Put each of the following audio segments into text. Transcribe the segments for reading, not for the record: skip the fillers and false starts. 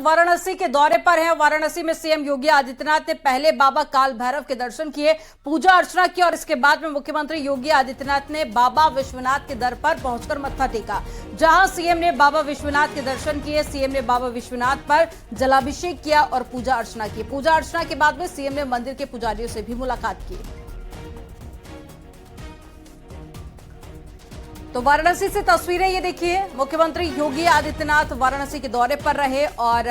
वाराणसी के दौरे पर हैं। वाराणसी में सीएम योगी आदित्यनाथ ने पहले बाबा काल भैरव के दर्शन किए, पूजा अर्चना की और इसके बाद में मुख्यमंत्री योगी आदित्यनाथ ने बाबा विश्वनाथ के दर पर पहुंचकर मत्था टेका। जहां सीएम ने बाबा विश्वनाथ के दर्शन किए, सीएम ने बाबा विश्वनाथ पर जलाभिषेक किया और पूजा अर्चना की। पूजा अर्चना के बाद में सीएम ने मंदिर के पुजारियों से भी मुलाकात की। तो वाराणसी से तस्वीरें ये देखिए, मुख्यमंत्री योगी आदित्यनाथ वाराणसी के दौरे पर रहे और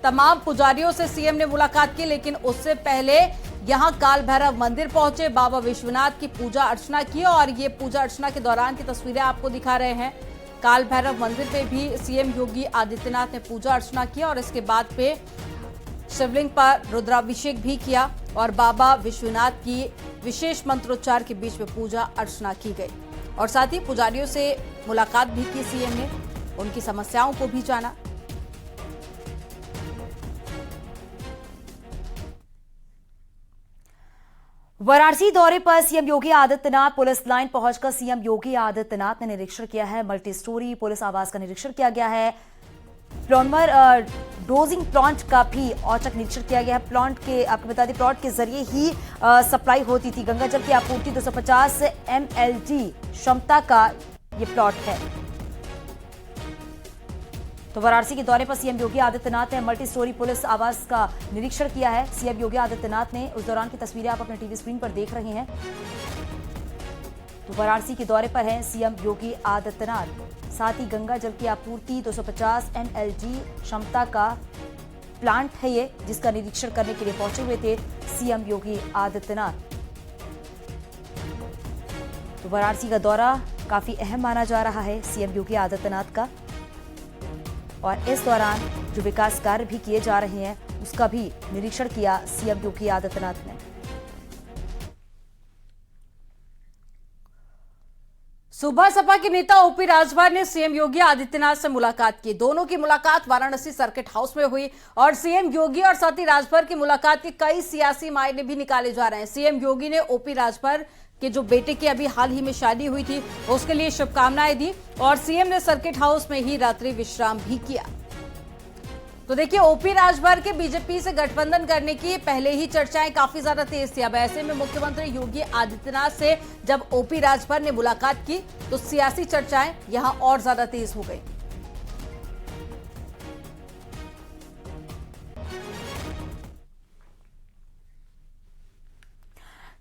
तमाम पुजारियों से सीएम ने मुलाकात की, लेकिन उससे पहले यहां काल भैरव मंदिर पहुंचे, बाबा विश्वनाथ की पूजा अर्चना की और ये पूजा अर्चना के दौरान की तस्वीरें आपको दिखा रहे हैं। काल भैरव मंदिर पे भी सीएम योगी आदित्यनाथ ने पूजा अर्चना की और इसके बाद पे शिवलिंग पर रुद्राभिषेक भी किया और बाबा विश्वनाथ की विशेष मंत्रोच्चार के बीच में पूजा अर्चना की गई और साथ ही पुजारियों से मुलाकात भी की। सीएम ने उनकी समस्याओं को भी जाना। वाराणसी दौरे पर CM Yogi Adityanath police line पहुंचकर सीएम योगी आदित्यनाथ ने निरीक्षण किया है। मल्टी स्टोरी पुलिस आवास का निरीक्षण किया गया है। प्लॉन्मर डोजिंग प्लांट का भी औचक निरीक्षण किया गया है। प्लांट के आपको बता दें, प्लांट के जरिए ही सप्लाई होती थी। गंगा जल की आपूर्ति 250 MLD क्षमता का ये प्लॉट है। तो वाराणसी के दौरे पर सीएम योगी आदित्यनाथ ने मल्टी स्टोरी पुलिस आवास का निरीक्षण किया है। सीएम योगी आदित्यनाथ ने उस दौरान की तस्वीरें आप अपने टीवी स्क्रीन पर देख रहे हैं। तो वाराणसी के दौरे पर है सीएम योगी आदित्यनाथ। साथ ही गंगा जल की आपूर्ति 250 MLD क्षमता का प्लांट है ये, जिसका निरीक्षण करने के लिए पहुंचे हुए थे सीएम योगी आदित्यनाथ। तो वाराणसी का दौरा काफी अहम माना जा रहा है सीएम योगी आदित्यनाथ का और इस दौरान जो विकास कार्य भी किए जा रहे हैं उसका भी निरीक्षण किया सीएम योगी आदित्यनाथ ने। सुबह सपा के नेता ओपी राजभर ने सीएम योगी आदित्यनाथ से मुलाकात की। दोनों की मुलाकात वाराणसी सर्किट हाउस में हुई और सीएम योगी और साथ ही राजभर की मुलाकात के कई सियासी मायने भी निकाले जा रहे हैं। सीएम योगी ने ओपी राजभर के जो बेटे की अभी हाल ही में शादी हुई थी उसके लिए शुभकामनाएं दी और सीएम ने सर्किट हाउस में ही रात्रि विश्राम भी किया। तो देखिए, ओपी राजभर के बीजेपी से गठबंधन करने की पहले ही चर्चाएं काफी ज्यादा तेज थी। अब ऐसे में मुख्यमंत्री योगी आदित्यनाथ से जब ओपी राजभर ने मुलाकात की तो सियासी चर्चाएं यहां और ज्यादा तेज हो गई।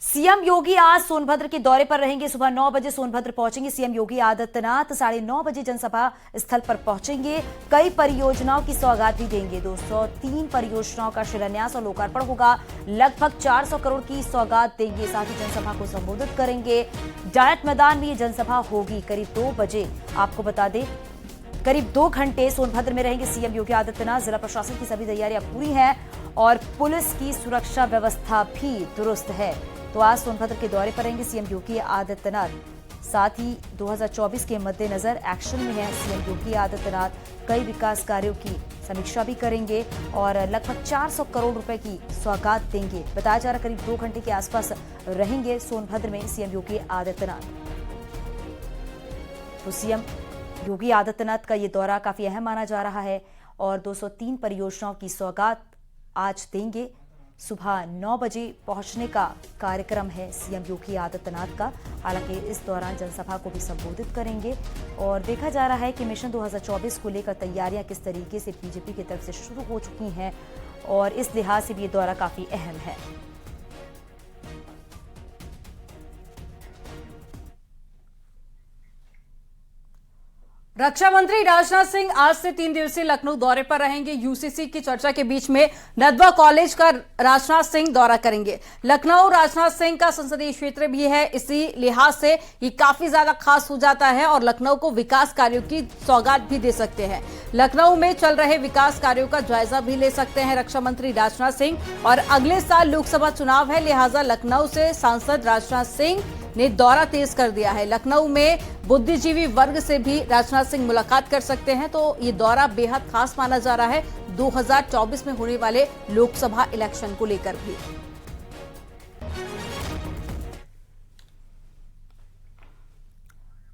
सीएम योगी आज सोनभद्र के दौरे पर रहेंगे। सुबह 9 बजे सोनभद्र पहुंचेंगे सीएम योगी आदित्यनाथ। 9:30 बजे जनसभा स्थल पर पहुंचेंगे। कई परियोजनाओं की सौगात भी देंगे। 203 परियोजनाओं का शिलान्यास और लोकार्पण होगा। लगभग 400 करोड़ की सौगात देंगे। साथ ही जनसभा को संबोधित करेंगे। डायट मैदान में ये जनसभा होगी करीब 2 बजे। आपको बता दें, करीब 2 घंटे सोनभद्र में रहेंगे सीएम योगी आदित्यनाथ। जिला प्रशासन की सभी तैयारियां पूरी हैं और पुलिस की सुरक्षा व्यवस्था भी दुरुस्त है। तो आज सोनभद्र के दौरे पर रहेंगे सीएम योगी आदित्यनाथ। साथ ही 2024 के मद्देनजर एक्शन में है सीएम योगी आदित्यनाथ। कई विकास कार्यों की समीक्षा भी करेंगे और लगभग 400 करोड़ रुपए की सौगात देंगे। बताया जा रहा करीब 2 घंटे के आसपास रहेंगे सोनभद्र में सीएम योगी आदित्यनाथ। तो सीएम योगी आदित्यनाथ का ये दौरा काफी अहम माना जा रहा है और 203 परियोजनाओं की सौगात आज देंगे। सुबह 9 बजे पहुंचने का कार्यक्रम है सीएम योगी आदित्यनाथ का। हालांकि इस दौरान जनसभा को भी संबोधित करेंगे और देखा जा रहा है कि मिशन 2024 को लेकर तैयारियां किस तरीके से बीजेपी की तरफ से शुरू हो चुकी हैं और इस लिहाज से भी ये दौरा काफी अहम है। रक्षा मंत्री राजनाथ सिंह आज से 3 दिवसीय लखनऊ दौरे पर रहेंगे। यूसीसी की चर्चा के बीच में नदवा कॉलेज का राजनाथ सिंह दौरा करेंगे। लखनऊ राजनाथ सिंह का संसदीय क्षेत्र भी है, इसी लिहाज से ये काफी ज्यादा खास हो जाता है और लखनऊ को विकास कार्यों की सौगात भी दे सकते हैं। लखनऊ में चल रहे विकास कार्यों का जायजा भी ले सकते हैं रक्षा मंत्री राजनाथ सिंह और अगले साल लोकसभा चुनाव है, लिहाजा लखनऊ से सांसद राजनाथ सिंह ने दौरा तेज कर दिया है। लखनऊ में बुद्धिजीवी वर्ग से भी राजनाथ सिंह मुलाकात कर सकते हैं। तो ये दौरा बेहद खास माना जा रहा है 2024 में होने वाले लोकसभा इलेक्शन को लेकर भी।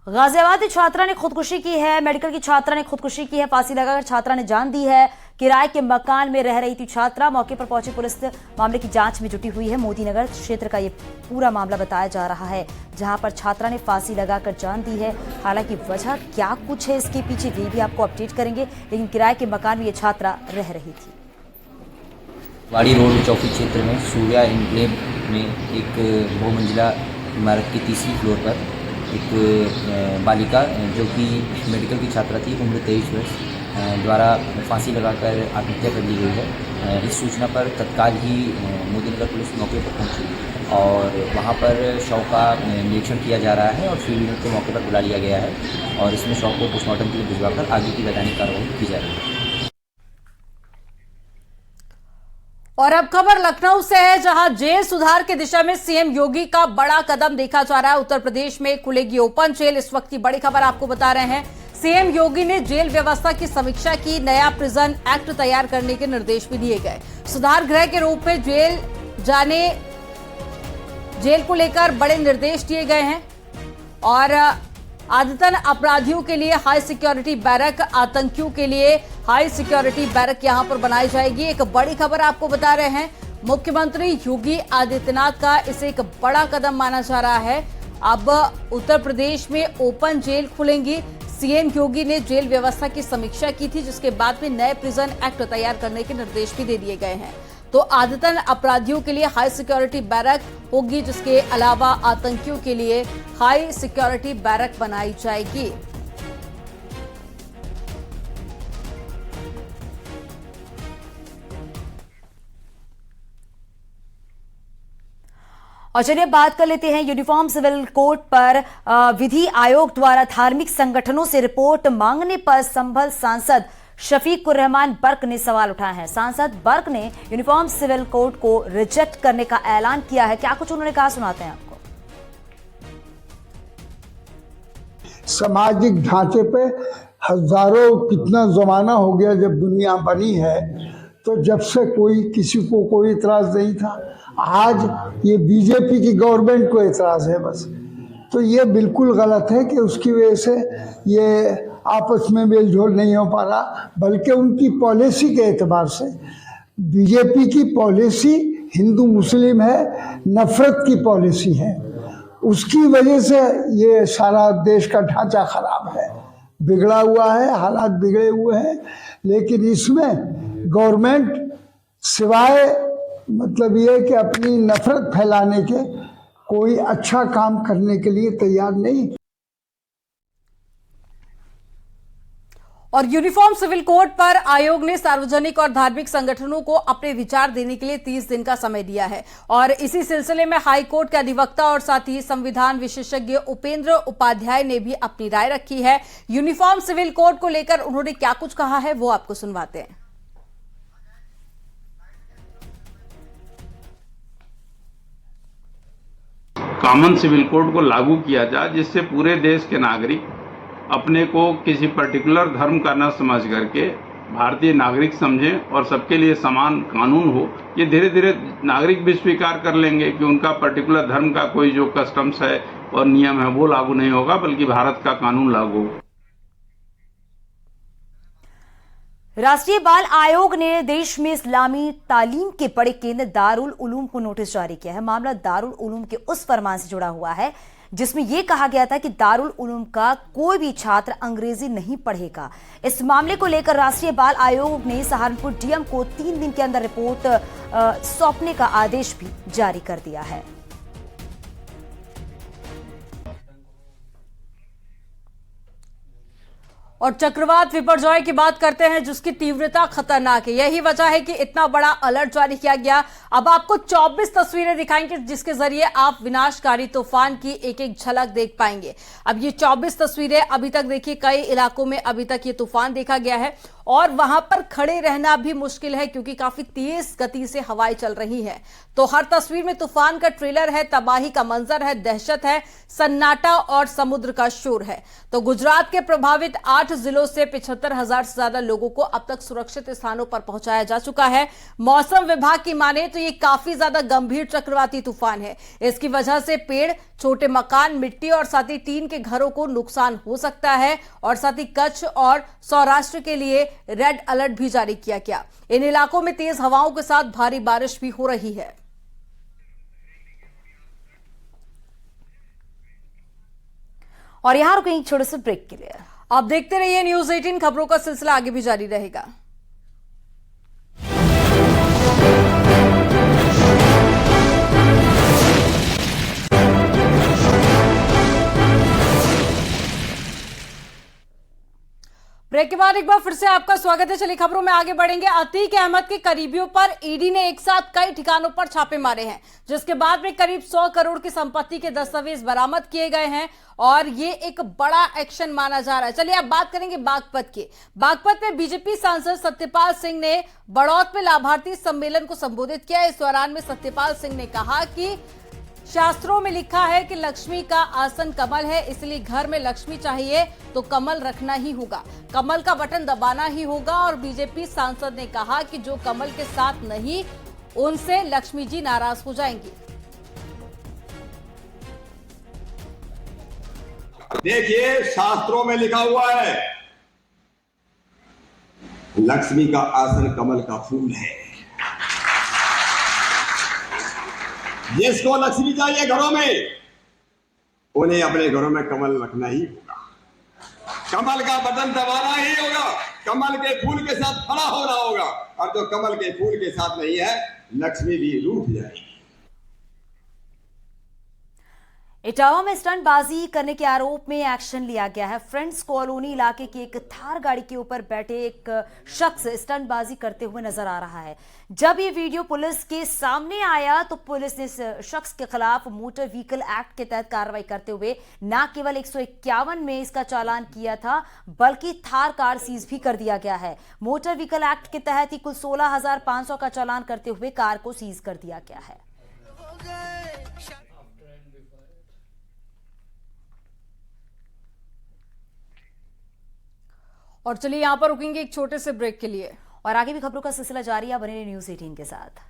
गाजियाबाद की छात्रा ने खुदकुशी की है। मेडिकल की छात्रा ने खुदकुशी की है। फांसी लगाकर छात्रा ने जान दी है। किराए के मकान में रह रही थी छात्रा। मौके पर पहुंची पुलिस मामले की जांच में जुटी हुई है। मोदीनगर क्षेत्र का ये पूरा मामला बताया जा रहा है, जहां पर छात्रा ने फांसी लगाकर जान दी है। हालांकि वजह क्या कुछ है इसके पीछे, ये भी आपको अपडेट करेंगे, लेकिन किराए के मकान में ये छात्रा रह रही थी। वाड़ी रोड चौकी क्षेत्र में सूर्या एनक्लेव में एक बहुमंजिला इमारत की तीसरी फ्लोर पर एक बालिका जो कि मेडिकल की छात्रा थी, उम्र 23 वर्ष, द्वारा फांसी लगाकर आत्महत्या कर ली गई है। इस सूचना पर तत्काल ही मोदीनगर पुलिस मौके पर पहुंची और वहां पर शव का निरीक्षण किया जा रहा है और फील्ड यूनिट को मौके पर बुला लिया गया है और इसमें शव को पोस्टमार्टम के लिए भिजवाकर आगे की वैधानिक कार्रवाई की जा रही है। और अब खबर लखनऊ से है, जहां जेल सुधार की दिशा में सीएम योगी का बड़ा कदम देखा जा रहा है। उत्तर प्रदेश में खुलेगी ओपन जेल, इस वक्त की बड़ी खबर आपको बता रहे हैं। सीएम योगी ने जेल व्यवस्था की समीक्षा की, नया प्रिजन एक्ट तैयार करने के निर्देश भी दिए गए। सुधार गृह के रूप में जेल को लेकर बड़े निर्देश दिए गए हैं और आदतन अपराधियों के लिए हाई सिक्योरिटी बैरक, आतंकियों के लिए हाई सिक्योरिटी बैरक यहां पर बनाई जाएगी। एक बड़ी खबर आपको बता रहे हैं, मुख्यमंत्री योगी आदित्यनाथ का इसे एक बड़ा कदम माना जा रहा है। अब उत्तर प्रदेश में ओपन जेल खुलेंगी। सीएम योगी ने जेल व्यवस्था की समीक्षा की थी, जिसके बाद में नए प्रिजन एक्ट तैयार करने के निर्देश भी दे दिए गए हैं। तो आदतन अपराधियों के लिए हाई सिक्योरिटी बैरक होगी, जिसके अलावा आतंकियों के लिए हाई सिक्योरिटी बैरक बनाई जाएगी। और चलिए बात कर लेते हैं यूनिफॉर्म सिविल कोड पर। विधि आयोग द्वारा धार्मिक संगठनों से रिपोर्ट मांगने पर संभल सांसद शफीकुर रहमान बर्क ने सवाल उठाए हैं। सांसद बर्क ने यूनिफॉर्म सिविल कोड को रिजेक्ट करने का ऐलान किया है। क्या कुछ उन्होंने कहा, सुनाते हैं आपको। सामाजिक ढांचे पे हजारों कितना जमाना हो गया जब दुनिया बनी है, तो जब से कोई किसी को कोई इतराज नहीं था। आज ये बीजेपी की गवर्नमेंट को इतराज है बस। तो ये बिल्कुल गलत है कि उसकी वजह से ये आपस में मेलजोल नहीं हो पा रहा, बल्कि उनकी पॉलिसी के एतबार से बीजेपी की पॉलिसी हिंदू मुस्लिम है, नफरत की पॉलिसी है। उसकी वजह से ये सारा देश का ढांचा खराब है, बिगड़ा हुआ है, हालात बिगड़े हुए हैं। लेकिन इसमें गवर्नमेंट सिवाय मतलब ये कि अपनी नफरत फैलाने के कोई अच्छा काम करने के लिए तैयार नहीं। और यूनिफॉर्म सिविल कोड पर आयोग ने सार्वजनिक और धार्मिक संगठनों को अपने विचार देने के लिए 30 दिन का समय दिया है। और इसी सिलसिले में हाई कोर्ट के अधिवक्ता और साथ ही संविधान विशेषज्ञ उपेंद्र उपाध्याय ने भी अपनी राय रखी है। यूनिफॉर्म सिविल कोड को लेकर उन्होंने क्या कुछ कहा है, वो आपको सुनवाते हैं। कॉमन सिविल कोड को लागू किया जाए, जिससे पूरे देश के नागरिक अपने को किसी पर्टिकुलर धर्म का न समझ करके भारतीय नागरिक समझें और सबके लिए समान कानून हो। ये धीरे धीरे नागरिक भी स्वीकार कर लेंगे कि उनका पर्टिकुलर धर्म का कोई जो कस्टम्स है और नियम है वो लागू नहीं होगा, बल्कि भारत का कानून लागू होगा। राष्ट्रीय बाल आयोग ने देश में इस्लामी तालीम के बड़े केंद्र दारुल उलूम को नोटिस जारी किया है। मामला दारुल उलूम के उस फरमान से जुड़ा हुआ है जिसमें यह कहा गया था कि दारुल उलूम का कोई भी छात्र अंग्रेजी नहीं पढ़ेगा। इस मामले को लेकर राष्ट्रीय बाल आयोग ने सहारनपुर डीएम को 3 दिन के अंदर रिपोर्ट सौंपने का आदेश भी जारी कर दिया है। और चक्रवात विपर्जॉय की बात करते हैं, जिसकी तीव्रता खतरनाक है। यही वजह है कि इतना बड़ा अलर्ट जारी किया गया। अब आपको 24 तस्वीरें दिखाएंगे, जिसके जरिए आप विनाशकारी तूफान की एक एक झलक देख पाएंगे। अब ये 24 तस्वीरें अभी तक देखिए, कई इलाकों में अभी तक ये तूफान देखा गया है और वहां पर खड़े रहना भी मुश्किल है, क्योंकि काफी तेज गति से हवाएं चल रही हैं। तो हर तस्वीर में तूफान का ट्रेलर है, तबाही का मंजर है, दहशत है, सन्नाटा और समुद्र का शोर है। तो गुजरात के प्रभावित 8 जिलों से 75,000 से ज्यादा लोगों को अब तक सुरक्षित स्थानों पर पहुंचाया जा चुका है। मौसम विभाग की माने तो ये काफी ज्यादा गंभीर चक्रवाती तूफान है। इसकी वजह से पेड़, छोटे मकान, मिट्टी और साथ ही टीन के घरों को नुकसान हो सकता है और साथ ही कच्छ और सौराष्ट्र के लिए रेड अलर्ट भी जारी किया गया। इन इलाकों में तेज हवाओं के साथ भारी बारिश भी हो रही है। और यहां रुकेंगे एक छोटे से ब्रेक के लिए। आप देखते रहिए न्यूज 18, खबरों का सिलसिला आगे भी जारी रहेगा। ब्रेक के बाद एक बार फिर से आपका स्वागत है। चलिए खबरों में आगे बढ़ेंगे। अतीक अहमद के करीबियों पर ईडी ने एक साथ कई ठिकानों पर छापे मारे हैं, जिसके बाद में करीब 100 करोड़ की संपत्ति के दस्तावेज बरामद किए गए हैं और ये एक बड़ा एक्शन माना जा रहा है। चलिए अब बात करेंगे बागपत की। बागपत में बीजेपी सांसद सत्यपाल सिंह ने बड़ौत में लाभार्थी सम्मेलन को संबोधित किया। इस दौरान में सत्यपाल सिंह ने कहा कि शास्त्रों में लिखा है कि लक्ष्मी का आसन कमल है, इसलिए घर में लक्ष्मी चाहिए तो कमल रखना ही होगा, कमल का बटन दबाना ही होगा। और बीजेपी सांसद ने कहा कि जो कमल के साथ नहीं, उनसे लक्ष्मी जी नाराज हो जाएंगी। देखिए, शास्त्रों में लिखा हुआ है लक्ष्मी का आसन कमल का फूल है। जिसको लक्ष्मी चाहिए घरों में, उन्हें अपने घरों में कमल रखना ही होगा, कमल का बटन दबाना ही होगा, कमल के फूल के साथ खड़ा होना होगा। और जो कमल के फूल के साथ नहीं है, लक्ष्मी भी रूठ जाएगी। इटावा में स्टंटबाजी करने के आरोप में एक्शन लिया गया है। फ्रेंड्स कॉलोनी इलाके की एक थार गाड़ी के ऊपर बैठे एक शख्स स्टंटबाजी करते हुए नजर आ रहा है। जब ये वीडियो पुलिस के सामने आया तो पुलिस ने इस शख्स के खिलाफ मोटर व्हीकल एक्ट के तहत कार्रवाई करते हुए न केवल 151 में इसका चालान किया था, बल्कि थार कार सीज भी कर दिया गया है। मोटर व्हीकल एक्ट के तहत ही कुल 16,500 का चालान करते हुए कार को सीज कर दिया गया है। और चलिए यहां पर रुकेंगे एक छोटे से ब्रेक के लिए, और आगे भी खबरों का सिलसिला जारी है। बने रहिए न्यूज़ 18 के साथ।